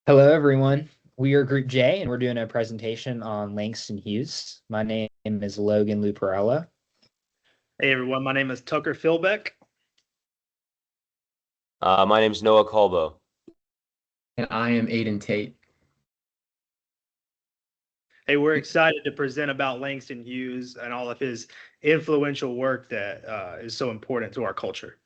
Hello, everyone. We are Group J, and we're doing a presentation on Langston Hughes. My name is Logan Luparella. Hey everyone, my name is Tucker Philbeck. My name's Noah Kahlbau. And I am Aidan Tate. Hey, we're excited to present about Langston Hughes and all of his influential work that is so important to our culture.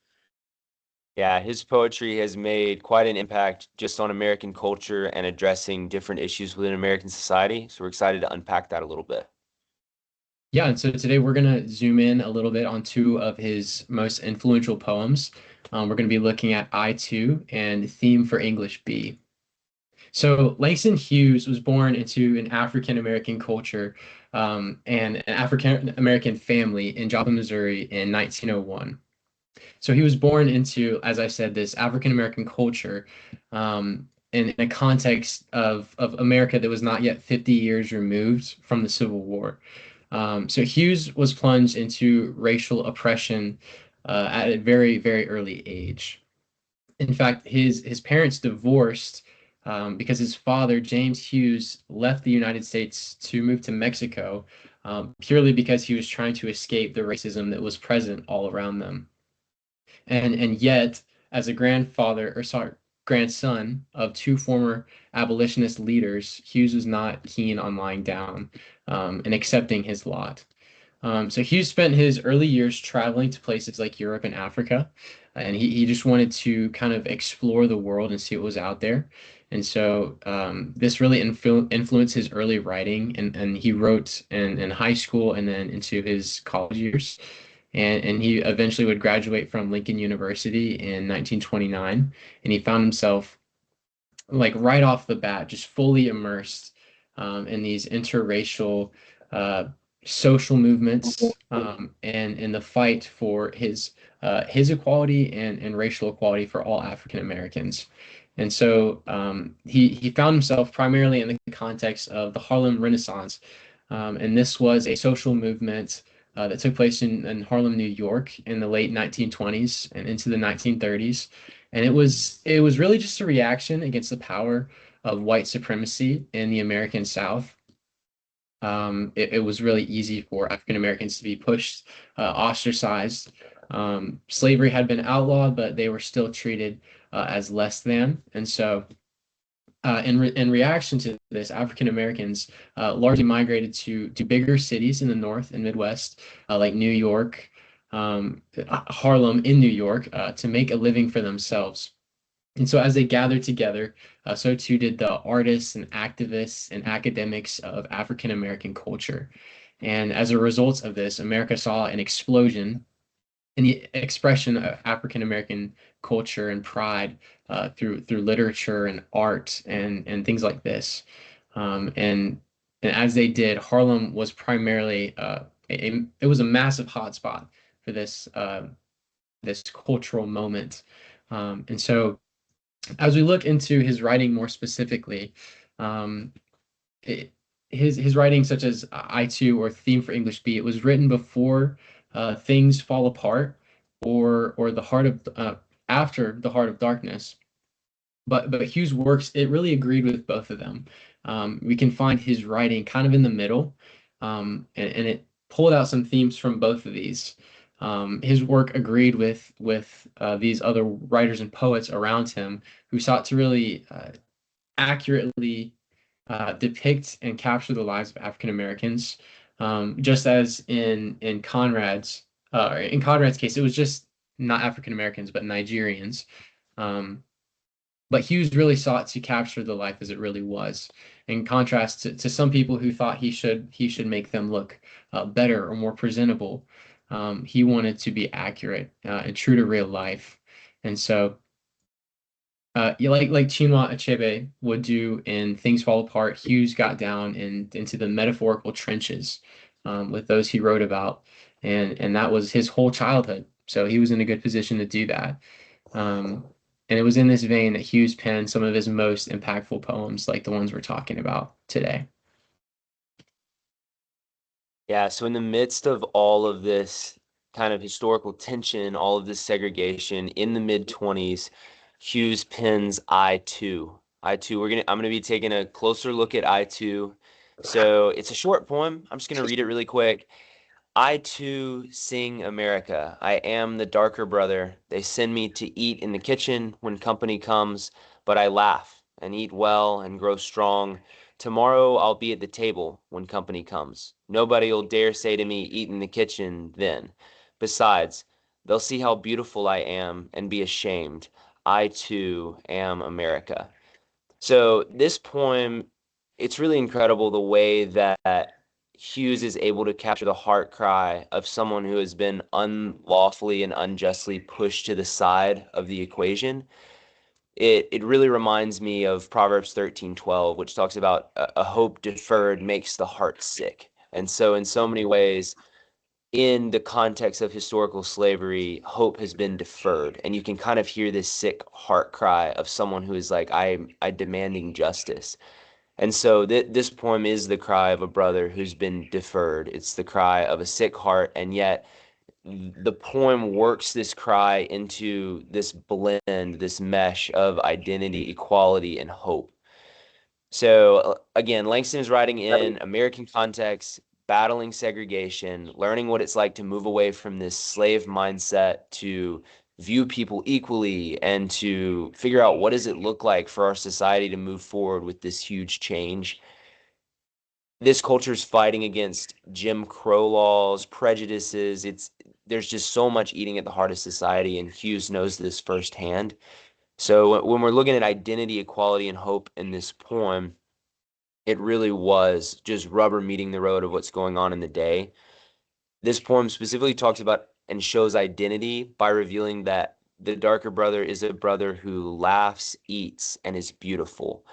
Yeah, his poetry has made quite an impact just on American culture and addressing different issues within American society. So we're excited to unpack that a little bit. Yeah, and so today we're going to zoom in a little bit on two of his most influential poems. We're going to be looking at I-2 and Theme for English B. So Langston Hughes was born into an African American culture and an African American family in Joplin, Missouri in 1901. So he was born into, as I said, this African American culture in a context of America that was not yet 50 years removed from the Civil War. So Hughes was plunged into racial oppression at a very, very early age. In fact, his parents divorced because his father, James Hughes, left the United States to move to Mexico purely because he was trying to escape the racism that was present all around them. And yet, as a grandson of two former abolitionist leaders, Hughes was not keen on lying down and accepting his lot. So Hughes spent his early years traveling to places like Europe and Africa, and he just wanted to kind of explore the world and see what was out there. And so this really influenced his early writing, and he wrote in high school and then into his college years. And he eventually would graduate from Lincoln University in 1929, and he found himself like right off the bat just fully immersed in these interracial uh, social movements and in the fight for his equality and racial equality for all African Americans. And so he found himself primarily in the context of the Harlem Renaissance. And this was a social movement that took place in Harlem, New York in the late 1920s and into the 1930s. And it was really just a reaction against the power of white supremacy in the American South. It was really easy for African Americans to be pushed, ostracized. Slavery had been outlawed, but they were still treated as less than. And so, in reaction to this, African Americans largely migrated to bigger cities in the North and Midwest, like New York, Harlem in New York, to make a living for themselves. And so as they gathered together, so too did the artists and activists and academics of African American culture. And as a result of this, America saw an explosion in the expression of African American culture and pride through literature and art and things like this. Um, and and as they did, Harlem was primarily it was a massive hotspot for this cultural moment. And so as we look into his writing more specifically, um, it, his writing, such as I2 or Theme for English B, it was written before Things Fall Apart or the Heart of after the Heart of Darkness. But Hughes' works, it really agreed with both of them. We can find his writing kind of in the middle, and it pulled out some themes from both of these. His work agreed with these other writers and poets around him who sought to really accurately depict and capture the lives of African Americans. Just as in Conrad's case, it was just not African Americans but Nigerians. Um, but Hughes really sought to capture the life as it really was, in contrast to some people who thought he should make them look better or more presentable. He wanted to be accurate and true to real life, and so like Chinua Achebe would do in Things Fall Apart, Hughes got down into the metaphorical trenches with those he wrote about, and that was his whole childhood. So he was in a good position to do that. Um, and it was in this vein that Hughes penned some of his most impactful poems, like the ones we're talking about today. Yeah, so in the midst of all of this kind of historical tension, all of this segregation in the mid 20s, Hughes pens I too. I2. I'm gonna be taking a closer look at I2. So it's a short poem. I'm just gonna read it really quick. I too sing America. I am the darker brother. They send me to eat in the kitchen when company comes, but I laugh and eat well and grow strong. Tomorrow I'll be at the table when company comes. Nobody'll dare say to me, eat in the kitchen then. Besides, they'll see how beautiful I am and be ashamed. I too am America. So this poem, it's really incredible the way that Hughes is able to capture the heart cry of someone who has been unlawfully and unjustly pushed to the side of the equation. It really reminds me of Proverbs 13:12, which talks about a hope deferred makes the heart sick. And so in so many ways, in the context of historical slavery, hope has been deferred. And you can kind of hear this sick heart cry of someone who is like, I demanding justice. And so this poem is the cry of a brother who's been deferred. It's the cry of a sick heart, and yet the poem works this cry into this blend, this mesh of identity, equality, and hope. So again, Langston is writing in American context, battling segregation, learning what it's like to move away from this slave mindset to view people equally and to figure out what does it look like for our society to move forward with this huge change. This culture is fighting against Jim Crow laws, prejudices. There's just so much eating at the heart of society, and Hughes knows this firsthand. So when we're looking at identity, equality, and hope in this poem, it really was just rubber meeting the road of what's going on in the day. This poem specifically talks about and shows identity by revealing that the darker brother is a brother who laughs, eats, and is beautiful.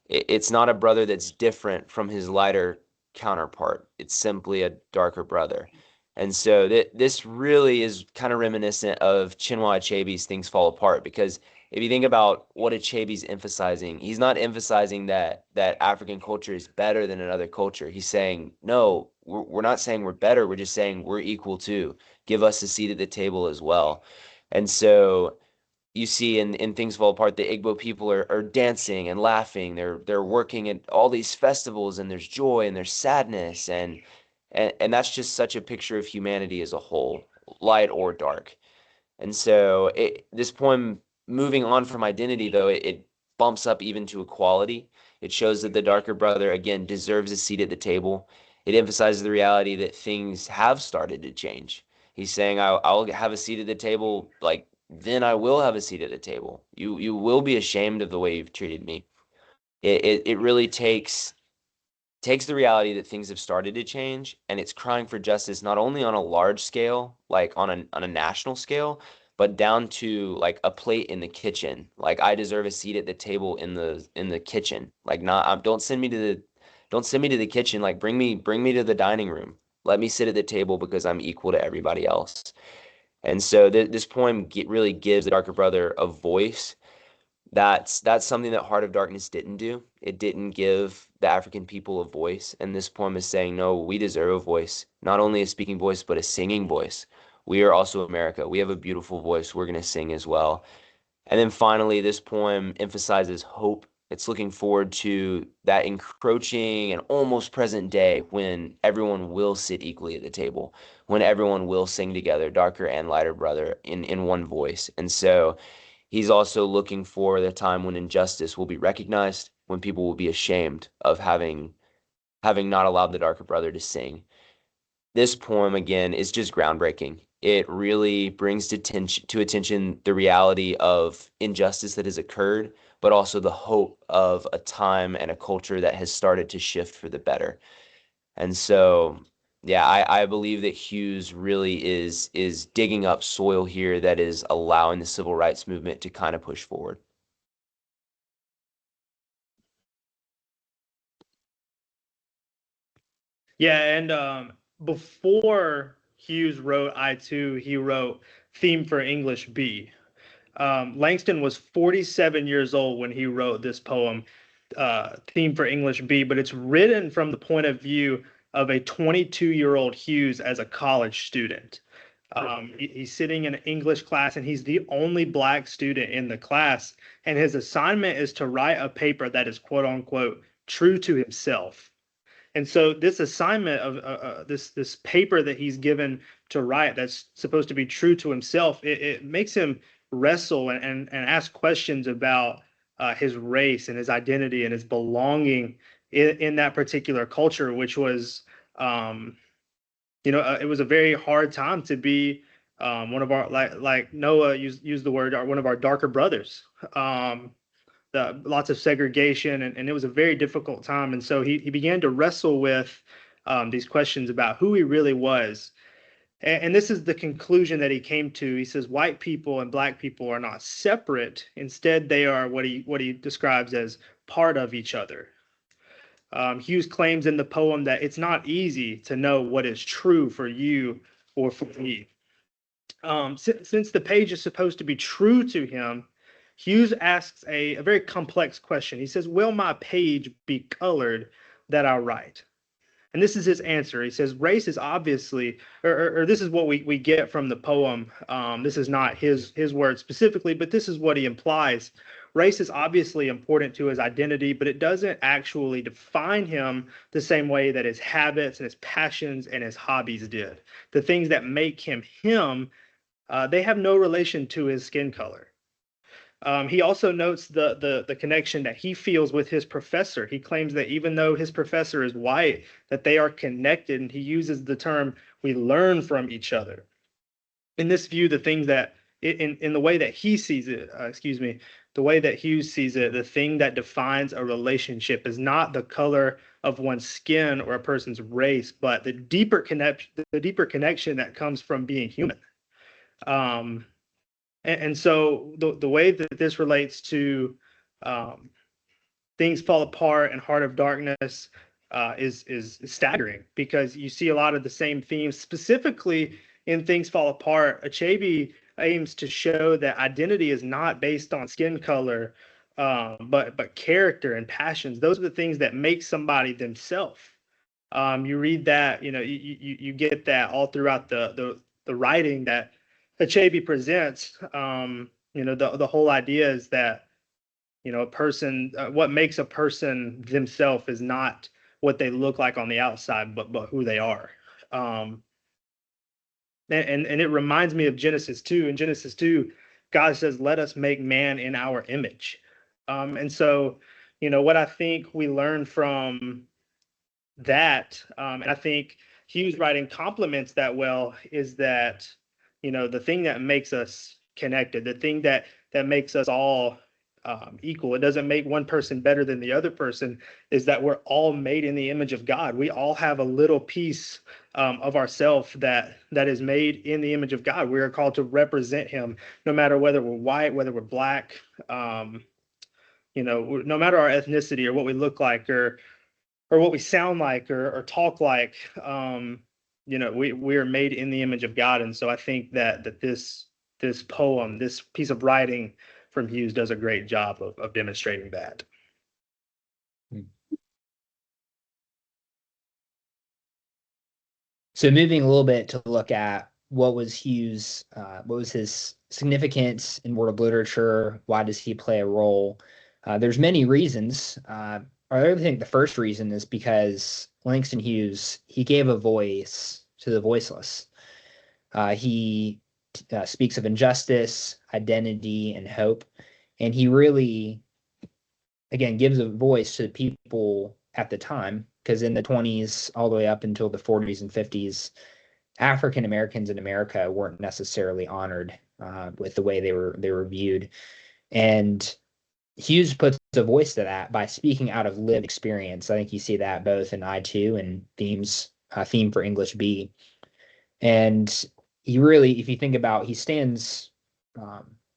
It's not a brother that's different from his lighter counterpart. It's simply a darker brother. And so this really is kind of reminiscent of Chinua Achebe's Things Fall Apart, because if you think about what Achebe's emphasizing, he's not emphasizing that African culture is better than another culture. He's saying, no, we're not saying we're better. We're just saying we're equal too. Give us a seat at the table as well. And so you see in Things Fall Apart, the Igbo people are dancing and laughing. They're working at all these festivals, and there's joy and there's sadness, and that's just such a picture of humanity as a whole, light or dark. And so this poem, moving on from identity, though, it bumps up even to equality. It shows that the darker brother, again, deserves a seat at the table. It emphasizes the reality that things have started to change. He's saying, I'll have a seat at the table, like, then I will have a seat at the table. You will be ashamed of the way you've treated me. It really takes the reality that things have started to change, and it's crying for justice not only on a large scale, like on a national scale, but down to like a plate in the kitchen. Like, I deserve a seat at the table in the kitchen. Like, not don't send me to the kitchen. Like, bring me to the dining room. Let me sit at the table because I'm equal to everybody else. And so this poem really gives the darker brother a voice. That's something that Heart of Darkness didn't do. It didn't give the African people a voice. And this poem is saying, no, we deserve a voice, not only a speaking voice, but a singing voice. We are also America. We have a beautiful voice. We're going to sing as well. And then finally, this poem emphasizes hope. It's looking forward to that encroaching and almost present day when everyone will sit equally at the table, when everyone will sing together, darker and lighter brother, in one voice. And so he's also looking for the time when injustice will be recognized, when people will be ashamed of having not allowed the darker brother to sing. This poem, again, is just groundbreaking. It really brings to attention the reality of injustice that has occurred, but also the hope of a time and a culture that has started to shift for the better. And so, yeah, I believe that Hughes really is digging up soil here that is allowing the civil rights movement to kind of push forward. Yeah, and before Hughes wrote I2, he wrote Theme for English B. Langston was 47 years old when he wrote this poem, Theme for English B, but it's written from the point of view of a 22-year-old Hughes as a college student. He's sitting in an English class, and he's the only black student in the class. And his assignment is to write a paper that is quote unquote true to himself. And so this assignment of this paper that he's given to write that's supposed to be true to himself, it makes him wrestle and ask questions about his race and his identity and his belonging in that particular culture, which was, it was a very hard time to be one of our, like Noah used the word, one of our darker brothers. Lots of segregation, and it was a very difficult time. And so he began to wrestle with these questions about who he really was. And this is the conclusion that he came to. He says white people and black people are not separate. Instead, they are what he describes as part of each other. Hughes claims in the poem that it's not easy to know what is true for you or for me. Since the page is supposed to be true to him, Hughes asks a very complex question. He says, will my page be colored that I write? And this is his answer. He says, race is obviously, or this is what we get from the poem. This is not his words specifically, but this is what he implies. Race is obviously important to his identity, but it doesn't actually define him the same way that his habits and his passions and his hobbies did. The things that make him him, they have no relation to his skin color. He also notes the connection that he feels with his professor. He claims that even though his professor is white, that they are connected, and he uses the term, we learn from each other. In this view, the things that, in the way that he sees it, the way that Hughes sees it, the thing that defines a relationship is not the color of one's skin or a person's race, but the deeper connection that comes from being human. And so the way that this relates to Things Fall Apart and Heart of Darkness is staggering, because you see a lot of the same themes. Specifically in Things Fall Apart, Achebe aims to show that identity is not based on skin color, but character and passions. Those are the things that make somebody themselves. You read that, you get that all throughout the writing that Achebe presents. The whole idea is that, a person, what makes a person themselves is not what they look like on the outside, but who they are. And it reminds me of Genesis 2. In Genesis 2, God says, let us make man in our image. And so, what I think we learn from that, and I think Hughes' writing complements that well, is that, the thing that makes us connected, the thing that makes us all equal, it doesn't make one person better than the other person, is that we're all made in the image of God. We all have a little piece of ourself that is made in the image of God. We are called to represent him, no matter whether we're white, whether we're black, no matter our ethnicity or what we look like, or what we sound like, or talk like. We are made in the image of God. And so I think that this poem, this piece of writing from Hughes, does a great job of demonstrating that. So moving a little bit to look at what was his significance in world literature? Why does he play a role? There's many reasons. I think the first reason is because Langston Hughes, he gave a voice to the voiceless. He speaks of injustice, identity, and hope. And he really, again, gives a voice to the people at the time, because in the 20s, all the way up until the 40s and 50s, African Americans in America weren't necessarily honored with the way they were viewed. And Hughes puts a voice to that by speaking out of lived experience. I think you see that both in I2 and Theme for English B. And he really, if you think about, he stands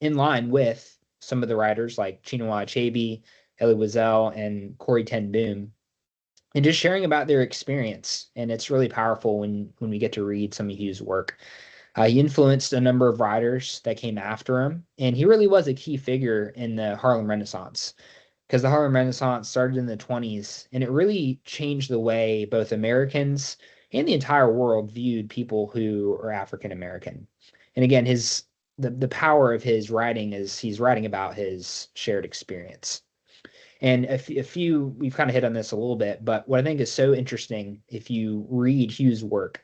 in line with some of the writers like Chinua Achebe, Elie Wiesel, and Corrie ten Boom, and just sharing about their experience. And it's really powerful when we get to read some of Hughes' work. He influenced a number of writers that came after him, and he really was a key figure in the Harlem Renaissance, because the Harlem Renaissance started in the 20s, and it really changed the way both Americans and the entire world viewed people who are African American. And again, the power of his writing is he's writing about his shared experience. And a few, we've kind of hit on this a little bit, but what I think is so interesting, if you read Hughes' work,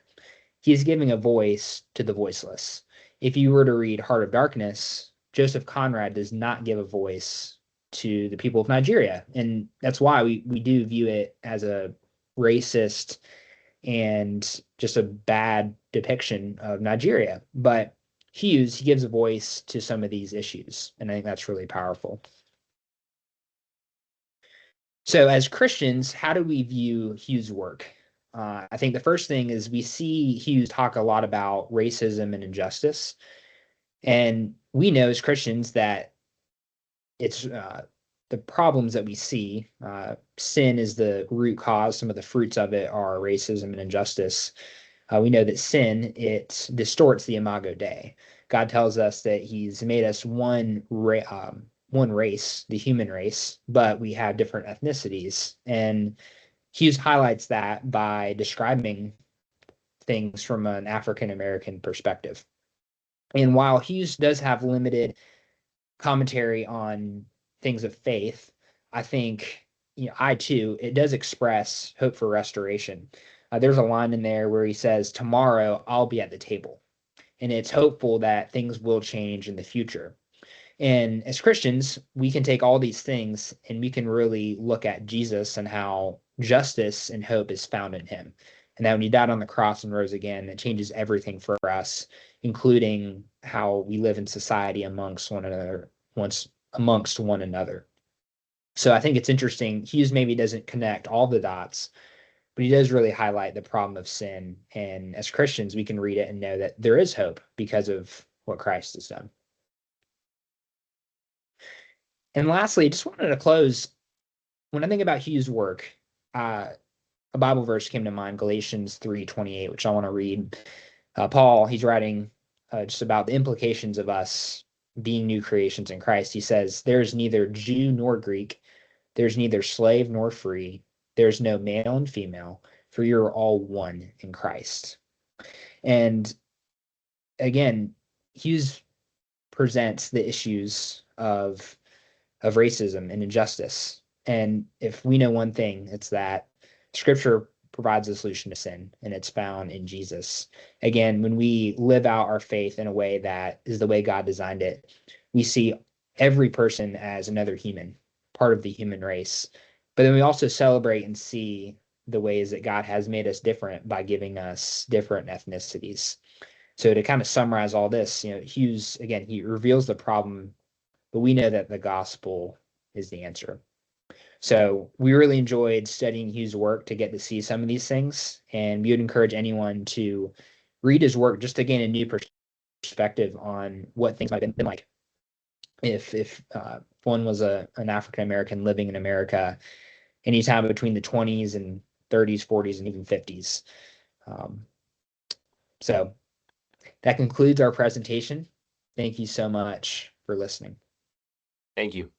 he's giving a voice to the voiceless. If you were to read Heart of Darkness, Joseph Conrad does not give a voice to the people of Nigeria. And that's why we do view it as a racist and just a bad depiction of Nigeria. But Hughes, he gives a voice to some of these issues. And I think that's really powerful. So as Christians, how do we view Hughes' work? I think the first thing is we see Hughes talk a lot about racism and injustice. And we know as Christians that it's the problems that we see. Sin is the root cause. Some of the fruits of it are racism and injustice. We know that sin, it distorts the imago Dei. God tells us that he's made us one race, the human race, but we have different ethnicities. And Hughes highlights that by describing things from an African American perspective. And while Hughes does have limited commentary on things of faith, I think, it does express hope for restoration. There's a line in there where he says, "Tomorrow I'll be at the table." And it's hopeful that things will change in the future. And as Christians, we can take all these things and we can really look at Jesus and how justice and hope is found in him. And that when he died on the cross and rose again, it changes everything for us, including how we live in society amongst one another. So I think it's interesting. Hughes maybe doesn't connect all the dots, but he does really highlight the problem of sin. And as Christians, we can read it and know that there is hope because of what Christ has done. And lastly, I just wanted to close. When I think about Hughes' work, a Bible verse came to mind, Galatians 3:28, which I want to read. Paul, he's writing just about the implications of us being new creations in Christ. He says, "There's neither Jew nor Greek, there's neither slave nor free, there's no male and female, for you're all one in Christ." And again, Hughes presents the issues of racism and injustice. And if we know one thing, it's that Scripture provides a solution to sin, and it's found in Jesus. Again, when we live out our faith in a way that is the way God designed it, we see every person as another human, part of the human race. But then we also celebrate and see the ways that God has made us different by giving us different ethnicities. So to kind of summarize all this, Hughes, again, he reveals the problem, but we know that the gospel is the answer. So we really enjoyed studying Hughes' work to get to see some of these things, and we would encourage anyone to read his work just to gain a new perspective on what things might have been like if one was an African American living in America anytime between the 20s and 30s, 40s, and even 50s. So that concludes our presentation. Thank you so much for listening. Thank you.